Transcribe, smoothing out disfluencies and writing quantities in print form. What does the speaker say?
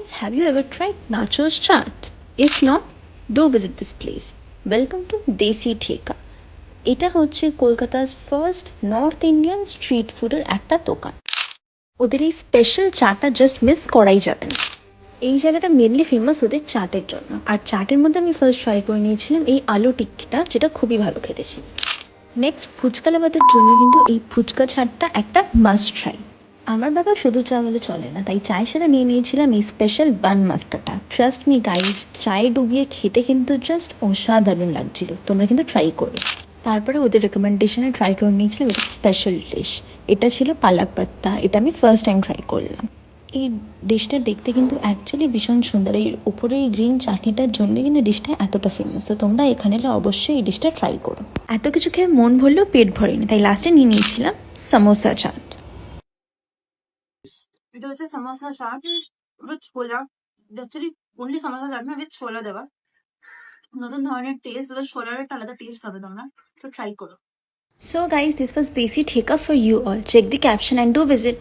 guys, have you ever tried nachos chaat? If not, do visit this place. Welcome to Desi Theka. এটা হচ্ছে কলকাতার first north Indian street ফুডের একটা দোকান। ওদের এই স্পেশাল চাটা জাস্ট মিস করাই যাবে না। এই জায়গাটা মেনলি ফেমাস ওদের চাটের জন্য, আর চাটের মধ্যে আমি ফার্স্ট ট্রাই করে নিয়েছিলাম এই আলু টিক্কিটা, যেটা খুবই ভালো খেতে ছিল। নেক্সট ফুচকা লাভারদের জন্য কিন্তু এই ফুচকা চাটটা একটা মাস্ট ট্রাই। আমার বাবা শুধু চা বলে চলে না, তাই চায়ের সাথে নিয়ে নিয়েছিলাম এই স্পেশাল বান মাস্কাটা। ট্রাস্ট মি গাইস, চায়ে ডুবিয়ে খেতে কিন্তু জাস্ট অসাধারণ লাগছিল, তোমরা কিন্তু ট্রাই করো। তারপরে ওদের রেকমেন্ডেশনে ট্রাই করে নিয়েছিলাম এটা স্পেশাল ডিশ। এটা ছিল পালাক পাত্তা, এটা আমি ফার্স্ট টাইম ট্রাই করলাম। এই ডিশটা দেখতে কিন্তু অ্যাকচুয়ালি ভীষণ সুন্দর, এর উপরে এই গ্রিন চাটনিটার জন্য কিন্তু ডিশটা এতটা ফেমাস। তো তোমরা এখানে এলে অবশ্যই এই ডিশটা ট্রাই করো। এত কিছু খেয়ে মন ভরলেও পেট ভরেনি, তাই লাস্টে নিয়ে নিয়েছিলাম সামোসা চাট। এটা হচ্ছে সামোসা চাট উইথ ছোলা। অ্যাকচুয়ালি অনলি সামোসা চাট না, উইথ ছোলা দেওয়া। নতুন ধরনের টেস্ট, ওদের ছোলার একটা আলাদা টেস্ট পাবে তোমরা, তো ট্রাই করো। So guys, this was Desi Theka for you all. Check the caption and do visit.